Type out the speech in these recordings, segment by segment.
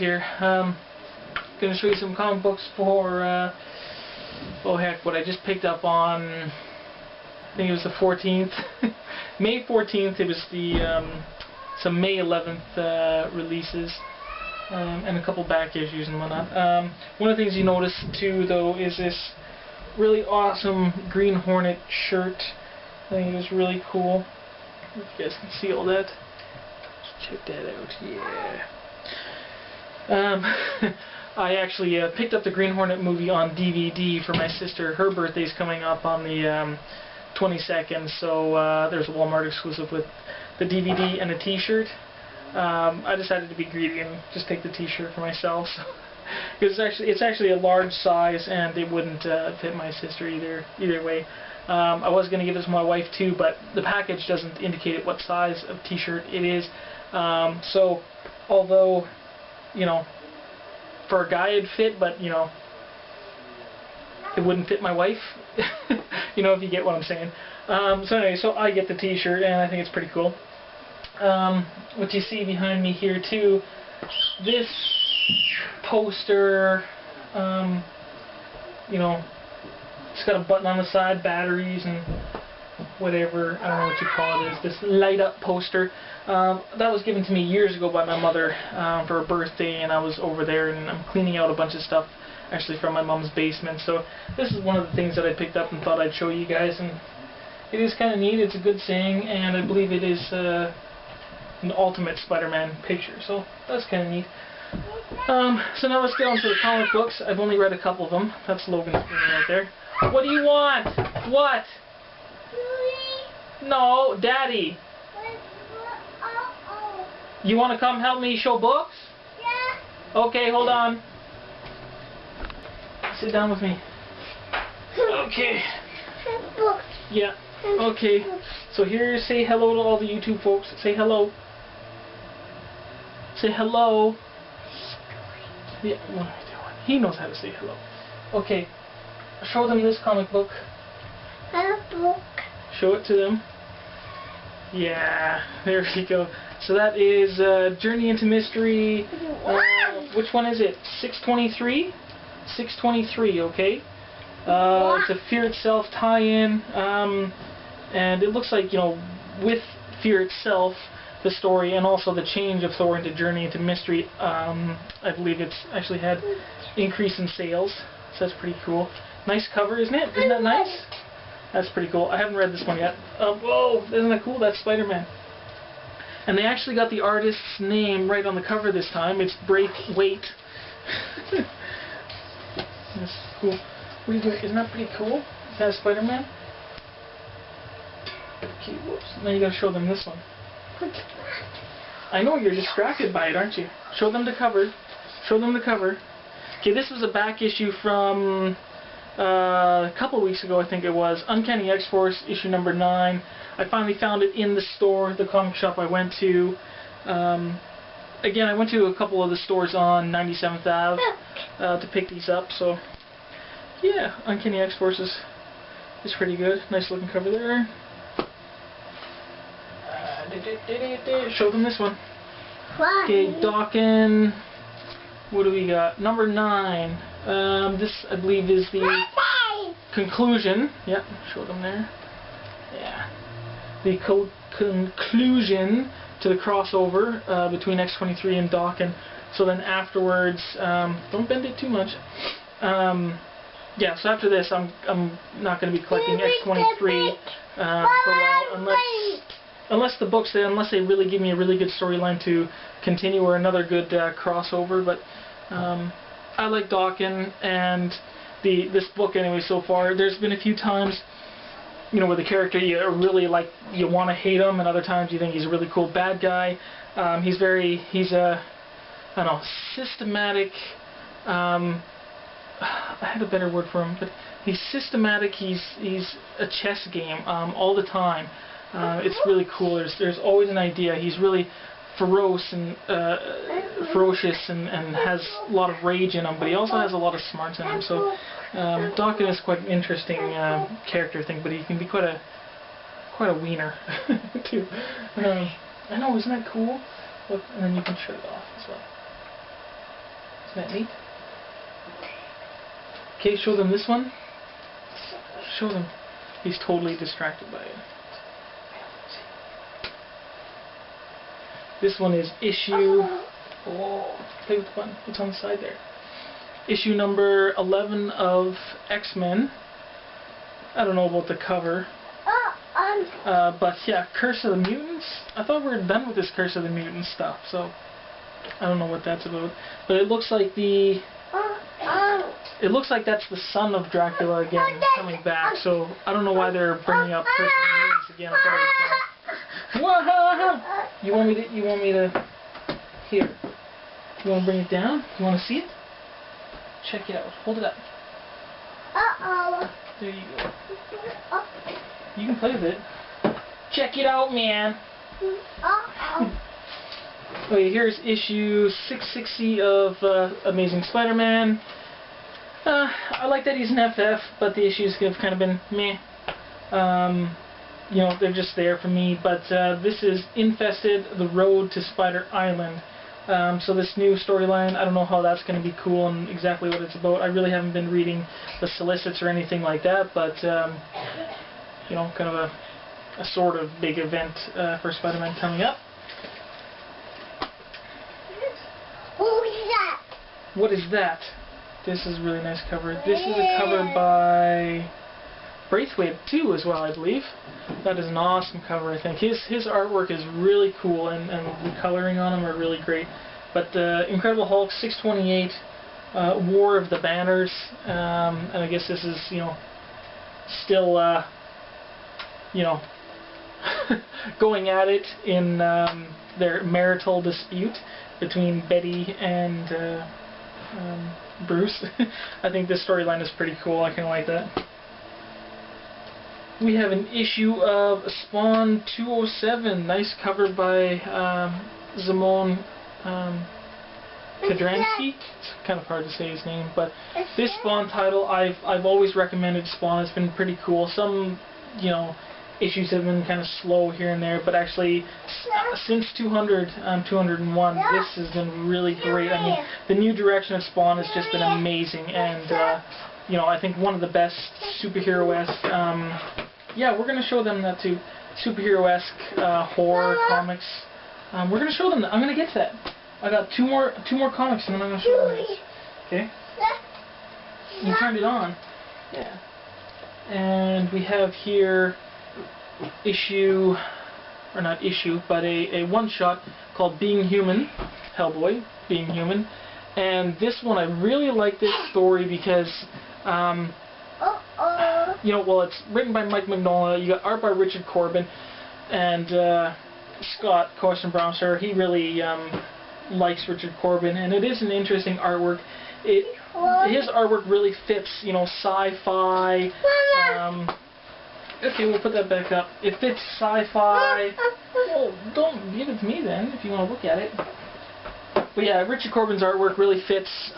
here. Gonna show you some comic books for oh heck, what I just picked up on, I think it was the 14th. May 14th. It was the some May 11th releases, and a couple back issues and whatnot. One of the things you notice too though is this really awesome Green Hornet shirt. I think it was really cool. If you guys can see all that. Check that out, yeah. I actually picked up the Green Hornet movie on DVD for my sister. Her birthday's coming up on the 22nd, so there's a Walmart exclusive with the DVD and a t-shirt. I decided to be greedy and just take the t-shirt for myself. Because it's actually a large size and it wouldn't fit my sister either way. I was going to give this to my wife too, but the package doesn't indicate what size of t-shirt it is. So, although, you know, for a guy it'd fit, but, you know, it wouldn't fit my wife. You know, if you get what I'm saying. So anyway, so I get the t-shirt and I think it's pretty cool. What you see behind me here too, this poster, you know, it's got a button on the side, batteries and whatever, I don't know what you call it, is this light up poster. That was given to me years ago by my mother for her birthday, and I was over there and I'm cleaning out a bunch of stuff actually from my mom's basement. So this is one of the things that I picked up and thought I'd show you guys, and it is kind of neat. It's a good saying, and I believe it is an Ultimate Spider-Man picture, so that's kind of neat. So now let's get on to the comic books. I've only read a couple of them. That's Logan's right there. What do you want? What? No, Daddy. You want to come help me show books? Yeah. Okay, hold on. Sit down with me. Okay. Yeah. Okay. So here, say hello to all the YouTube folks. Say hello. Say hello. Yeah, what am I doing? He knows how to say hello. Okay. Show them this comic book. Show it to them. Yeah, there we go. So that is Journey into Mystery. Which one is it? 623? 623, okay. It's a Fear Itself tie-in. And it looks like, you know, with Fear Itself, the story, and also the change of Thor into Journey into Mystery, I believe it's actually had increase in sales. So that's pretty cool. Nice cover, isn't it? Isn't that nice? That's pretty cool. I haven't read this one yet. Whoa, isn't that cool? That's Spider-Man. And they actually got the artist's name right on the cover this time. It's Braithwaite. That's cool. What are you doing? Isn't that pretty cool? Is that Spider-Man? Okay, whoops. Now you gotta show them this one. I know you're distracted by it, aren't you? Show them the cover. Show them the cover. Okay, this was a back issue from a couple of weeks ago, I think it was. Uncanny X-Force, issue number 9. I finally found it in the store, the comic shop I went to. Again, I went to a couple of the stores on 97th Ave to pick these up, so yeah, Uncanny X-Force is pretty good. Nice looking cover there. Show them this one. Okay, daken. What do we got? Number 9. This, I believe, is the conclusion. Yep, show them there. Yeah. The conclusion to the crossover between X-23 and daken. So then afterwards, don't bend it too much. Yeah, so after this, I'm not going to be collecting X-23 for a while, unless the books, unless they really give me a really good storyline to continue, or another good crossover. But I like daken, and this book anyway so far. There's been a few times, you know, where the character you really like, you want to hate him, and other times you think he's a really cool bad guy. He's a, I don't know, systematic. I had a better word for him, but he's systematic. He's a chess game all the time. It's really cool. There's always an idea. He's really ferocious and has a lot of rage in him, but he also has a lot of smarts in him. So daken is quite an interesting character thing, but he can be quite a wiener too. I know, isn't that cool? Look, and then you can shut it off as well. Isn't that neat? Okay, show them this one. Show them. He's totally distracted by it. This one is issue... Oh, play with the button. It's on the side there. Issue number 11 of X-Men. I don't know about the cover. But yeah, Curse of the Mutants. I thought we were done with this Curse of the Mutants stuff, so I don't know what that's about. But it looks like the... It looks like that's the son of Dracula again coming back, so I don't know why they're bringing up Curse of the Mutants again. I thought it was done. You want me to... Here. You want to bring it down? You want to see it? Check it out. Hold it up. There you go. You can play with it. Check it out, man. Okay, here's issue 660 of Amazing Spider-Man. I like that he's an FF, but the issues have kind of been meh. You know, they're just there for me. But this is Infested: The Road to Spider Island. So this new storyline, I don't know how that's going to be cool and exactly what it's about. I really haven't been reading the solicits or anything like that, but you know, kind of a sort of big event for Spider-Man coming up. What is that? This is a really nice cover. This is a cover by Braithwaite too, as well, I believe. That is an awesome cover, I think. His artwork is really cool, and the coloring on them are really great. But Incredible Hulk 628, War of the Banners, and I guess this is, you know, still, you know, going at it in their marital dispute between Betty and Bruce. I think this storyline is pretty cool. I kind of like that. We have an issue of Spawn 207, nice cover by Szymon Kudranski. It's kind of hard to say his name, but this Spawn title, I've always recommended Spawn. It's been pretty cool. Some, you know, issues have been kind of slow here and there, but actually since 201, this has been really great. I mean, the new direction of Spawn has just been amazing, and you know, I think one of the best superhero-esque. Yeah, we're gonna show them that too. Superhero-esque horror comics. We're gonna show them that. I'm gonna get to that. I got two more comics, and then I'm gonna show them this. Okay. You turned it on. Yeah. And we have here issue, or not issue, but a one-shot called Being Human, Hellboy, Being Human. And this one, I really like this story because, you know, well, it's written by Mike Mignola, you got art by Richard Corbin, and Scott Corson-Brownster. He really likes Richard Corbin, and it is an interesting artwork. His artwork really fits, you know, sci-fi. Okay, we'll put that back up. It fits sci-fi. Well, don't give it to me then, if you want to look at it. But yeah, Richard Corbin's artwork really fits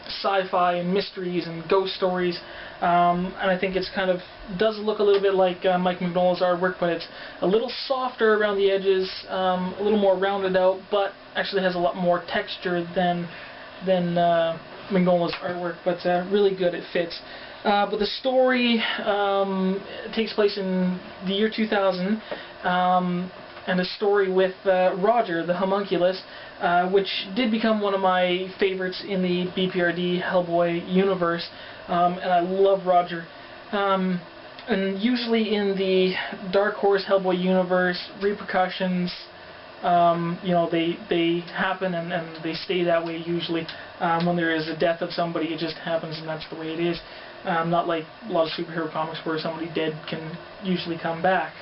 sci-fi and mysteries and ghost stories. And I think it's kind of does look a little bit like Mike Mignola's artwork, but it's a little softer around the edges, a little more rounded out, but actually has a lot more texture than Mignola's artwork. But really good, it fits. But the story takes place in the year 2000, and a story with Roger, the homunculus, which did become one of my favorites in the BPRD Hellboy universe, and I love Roger. And usually in the Dark Horse Hellboy universe, repercussions, you know, they happen and they stay that way usually. When there is a death of somebody, it just happens and that's the way it is. Not like a lot of superhero comics where somebody dead can usually come back.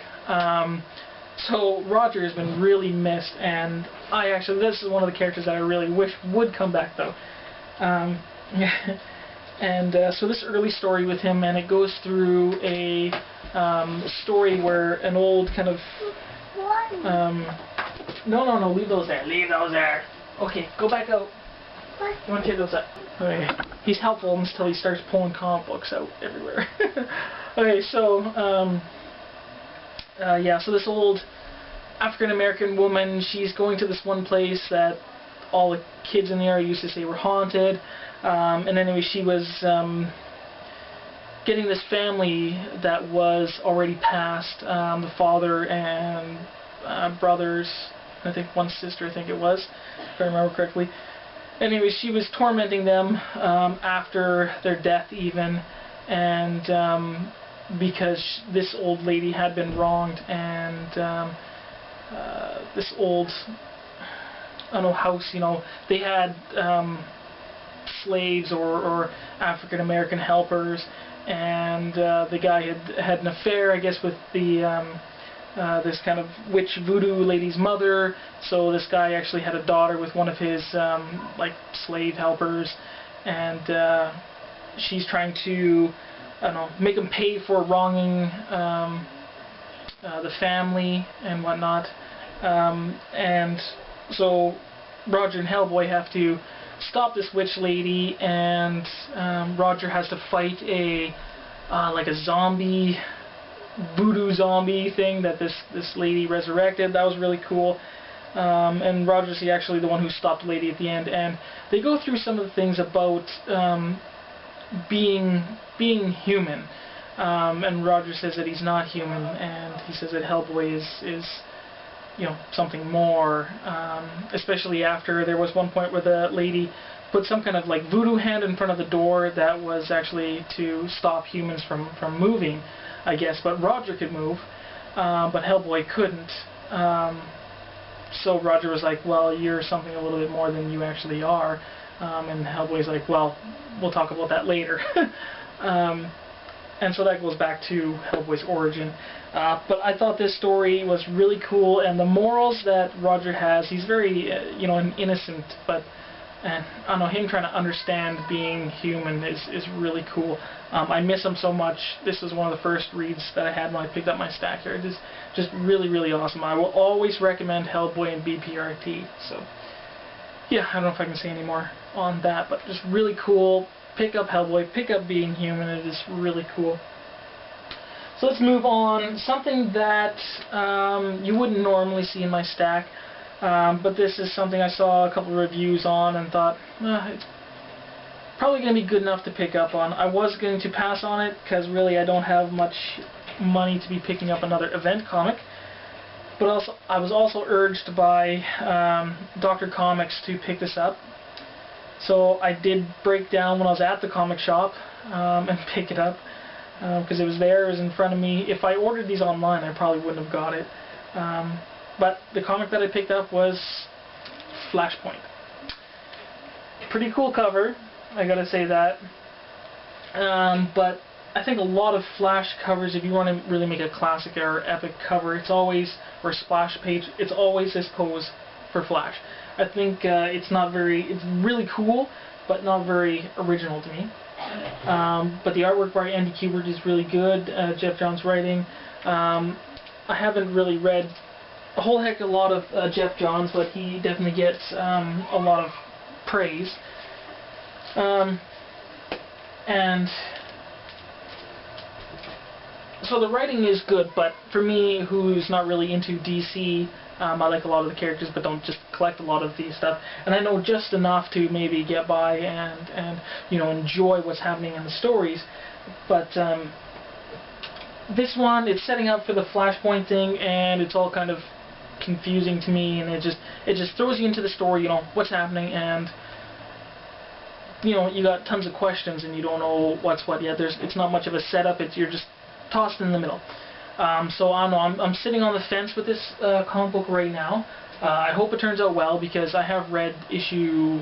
So Roger has been really missed, and this is one of the characters that I really wish would come back though. And so this early story with him, and it goes through a story where an old kind of no, leave those there. Okay, go back out. You want to take those up? Okay. He's helpful until he starts pulling comic books out everywhere. Okay, so yeah, so this old African-American woman, she's going to this one place that all the kids in the area used to say were haunted. And anyway, she was getting this family that was already passed, the father and brothers, I think one sister, I think it was, if I remember correctly. Anyway, she was tormenting them after their death even, and because this old lady had been wronged, and this old, I don't know, house, you know, they had slaves or African American helpers, and the guy had an affair, I guess, with the this kind of witch voodoo lady's mother. So this guy actually had a daughter with one of his like slave helpers, and she's trying to, I don't know, make him pay for wronging the family and whatnot. And so Roger and Hellboy have to stop this witch lady, and Roger has to fight a like a zombie, voodoo zombie thing that this lady resurrected. That was really cool. And Roger's actually the one who stopped the lady at the end, and they go through some of the things about being human. And Roger says that he's not human, and he says that Hellboy is you know, something more, especially after there was one point where the lady put some kind of like voodoo hand in front of the door that was actually to stop humans from moving, I guess, but Roger could move, but Hellboy couldn't. So Roger was like, well, you're something a little bit more than you actually are, and Hellboy's like, well, we'll talk about that later. And so that goes back to Hellboy's origin. But I thought this story was really cool, and the morals that Roger has, he's very, you know, an innocent, but, and I don't know, him trying to understand being human is really cool. I miss him so much. This was one of the first reads that I had when I picked up my stack here. It is just really, really awesome. I will always recommend Hellboy and BPRT. So, yeah, I don't know if I can say any more on that, but just really cool. Pick up Hellboy, pick up Being Human. It is really cool. So let's move on. Something that you wouldn't normally see in my stack, but this is something I saw a couple of reviews on and thought, it's probably going to be good enough to pick up on. I was going to pass on it because really I don't have much money to be picking up another event comic. But also, I was also urged by Dr. Comics to pick this up. So I did break down when I was at the comic shop and pick it up because it was there, it was in front of me. If I ordered these online, I probably wouldn't have got it. But the comic that I picked up was Flashpoint. Pretty cool cover, I gotta say that. But I think a lot of Flash covers, if you want to really make a classic or epic cover, it's always, or a splash page, it's always this pose for Flash. I think it's really cool, but not very original to me. But the artwork by Andy Kubert is really good. Jeff Johns writing. I haven't really read a whole heck of a lot of Jeff Johns, but he definitely gets a lot of praise. And so the writing is good, but for me, who's not really into DC, I like a lot of the characters, but don't just collect a lot of these stuff. And I know just enough to maybe get by and you know, enjoy what's happening in the stories. But this one, it's setting up for the Flashpoint thing, and it's all kind of confusing to me, and it just throws you into the story. You know what's happening, and you know you got tons of questions, and you don't know what's what yet. It's not much of a setup. You're just tossed in the middle. So I don't know, I'm sitting on the fence with this comic book right now. I hope it turns out well, because I have read issue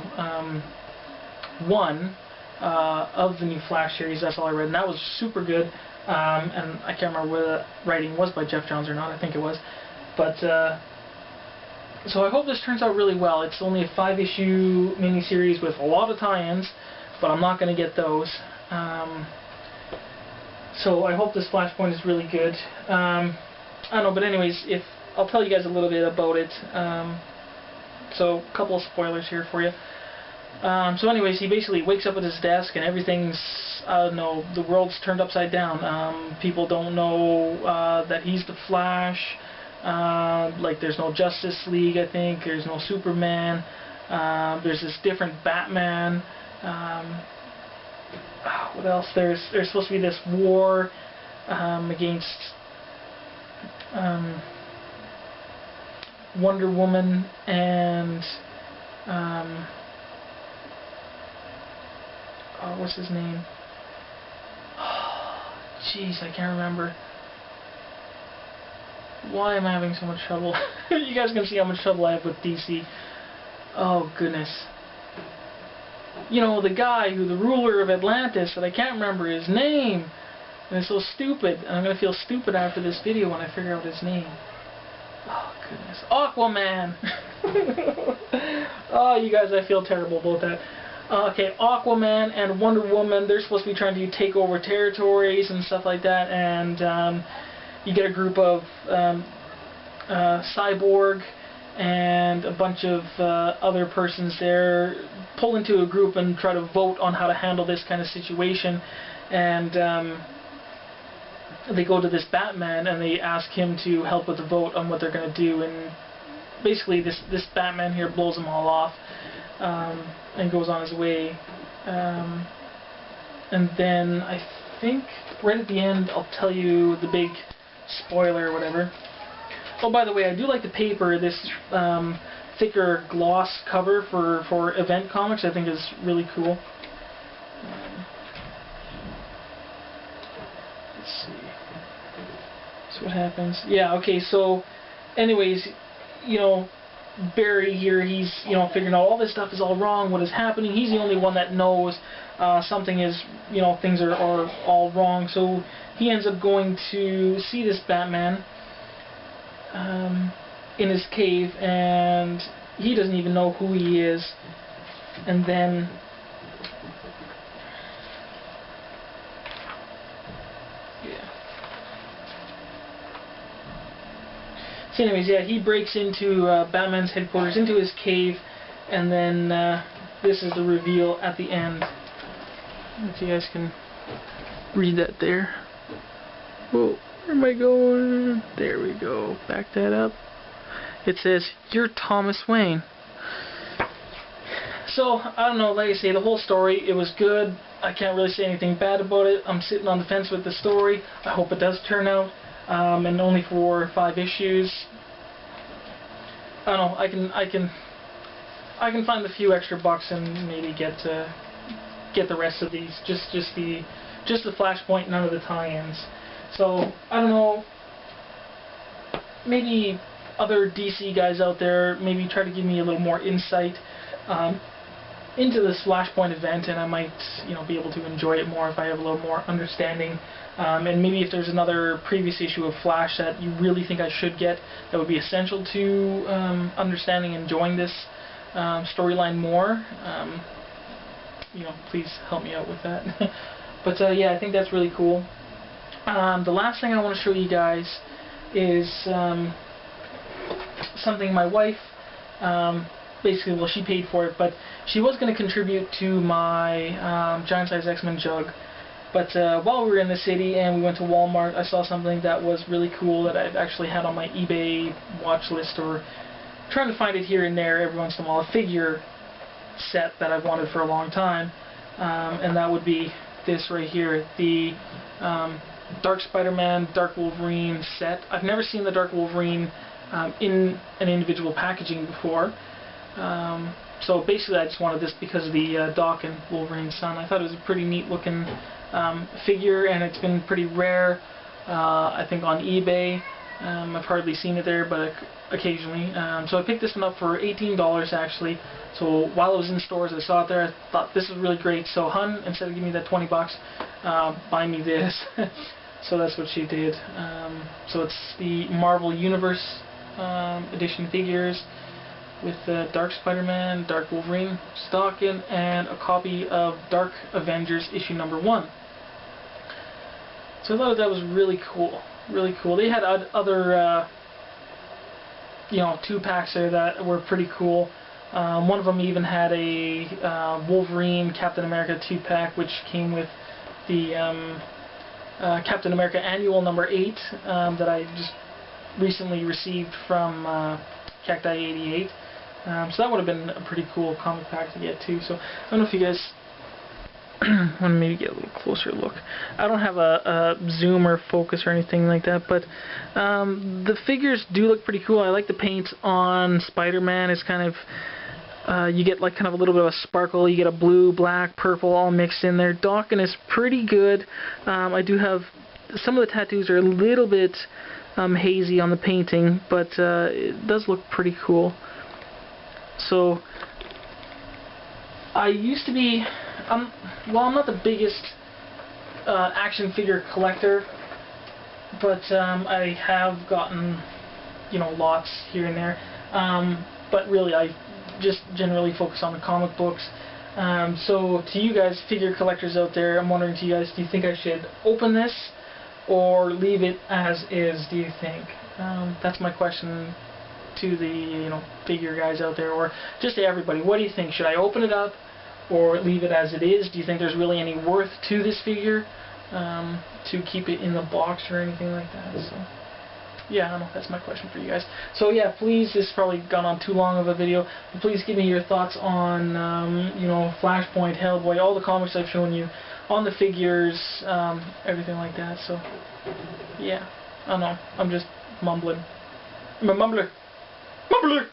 1 of the new Flash series. That's all I read, and that was super good. And I can't remember whether the writing was by Jeff Johns or not. I think it was. But so I hope this turns out really well. It's only a 5-issue miniseries with a lot of tie-ins, but I'm not going to get those. So I hope this Flashpoint is really good. I don't know, but anyways, I'll tell you guys a little bit about it. So a couple of spoilers here for you. So anyways, he basically wakes up at his desk and everything's, I don't know, the world's turned upside down. People don't know that he's the Flash. Like there's no Justice League, I think. There's no Superman. There's this different Batman. What else? There's supposed to be this war against Wonder Woman and what's his name? Jeez, I can't remember. Why am I having so much trouble? You guys can see how much trouble I have with DC. Oh goodness. You know, the guy the ruler of Atlantis, that I can't remember his name. And it's so stupid. And I'm going to feel stupid after this video when I figure out his name. Oh goodness. Aquaman! Oh, you guys, I feel terrible about that. Okay, Aquaman and Wonder Woman, they're supposed to be trying to take over territories and stuff like that, and you get a group of Cyborg and a bunch of other persons there pull into a group and try to vote on how to handle this kind of situation, and they go to this Batman and they ask him to help with the vote on what they're going to do, and basically this Batman here blows them all off. And goes on his way, and then I think right at the end I'll tell you the big spoiler or whatever. Oh, by the way, I do like the paper, this thicker gloss cover for event comics. I think is really cool. Let's see. So what happens? Yeah, okay, so anyways, you know, Barry here, he's, you know, figuring out all this stuff is all wrong, what is happening. He's the only one that knows something is, you know, things are all wrong. So he ends up going to see this Batman in his cave, and he doesn't even know who he is. And then so anyways, yeah, he breaks into Batman's headquarters, into his cave, and then this is the reveal at the end. If you guys can read that there. Whoa, where am I going? There we go. Back that up. It says, "You're Thomas Wayne." So, I don't know, like I say, the whole story, it was good. I can't really say anything bad about it. I'm sitting on the fence with the story. I hope it does turn out. And only for 5 issues. I don't know. I can find a few extra bucks and maybe get the rest of these. Just the Flashpoint, none of the tie-ins. So I don't know. Maybe other DC guys out there maybe try to give me a little more insight into this Flashpoint event, and I might, you know, be able to enjoy it more if I have a little more understanding. And maybe if there's another previous issue of Flash that you really think I should get, that would be essential to understanding and enjoying this storyline more, you know, please help me out with that. But yeah, I think that's really cool. The last thing I want to show you guys is something my wife, basically, well, she paid for it, but she was going to contribute to my Giant Size X-Men jug. But while we were in the city and we went to Walmart, I saw something that was really cool that I've actually had on my eBay watch list, or trying to find it here and there every once in a while, a figure set that I've wanted for a long time, and that would be this right here, the Dark Spider-Man, Dark Wolverine set. I've never seen the Dark Wolverine in an individual packaging before. So basically I just wanted this because of the daken, Wolverine's son. I thought it was a pretty neat looking figure, and it's been pretty rare, I think, on eBay. I've hardly seen it there, but occasionally. So I picked this one up for $18 actually. So while it was in stores, I saw it there. I thought this was really great. So hun, instead of giving me that 20 bucks, buy me this. So that's what she did. So it's the Marvel Universe edition figures with Dark Spider-Man, Dark Wolverine, Daken, and a copy of Dark Avengers issue number 1. So I thought that was really cool. Really cool. They had other, you know, 2-packs there that were pretty cool. One of them even had a Wolverine Captain America 2-pack, which came with the Captain America Annual number 8 that I just recently received from Cacti 88. So that would have been a pretty cool comic pack to get too. So I don't know if you guys want to maybe get a little closer look. I don't have a zoom or focus or anything like that, but the figures do look pretty cool. I like the paint on Spider-Man. It's kind of you get like kind of a little bit of a sparkle. You get a blue, black, purple all mixed in there. Daken is pretty good. I do have some of the tattoos are a little bit hazy on the painting, but it does look pretty cool. So I used to be, well, I'm not the biggest action figure collector, but I have gotten, you know, lots here and there. But really, I just generally focus on the comic books. So to you guys, figure collectors out there, I'm wondering to you guys, do you think I should open this or leave it as is? Do you think? That's my question to the, you know, figure guys out there, or just to everybody. What do you think? Should I open it up or leave it as it is? Do you think there's really any worth to this figure to keep it in the box or anything like that? So yeah, I don't know. That's my question for you guys. So yeah, please, this has probably gone on too long of a video, but please give me your thoughts on you know, Flashpoint, Hellboy, all the comics I've shown you, on the figures, everything like that. So yeah, I don't know. I'm just mumbling. I'm a mumbler. Mumbler!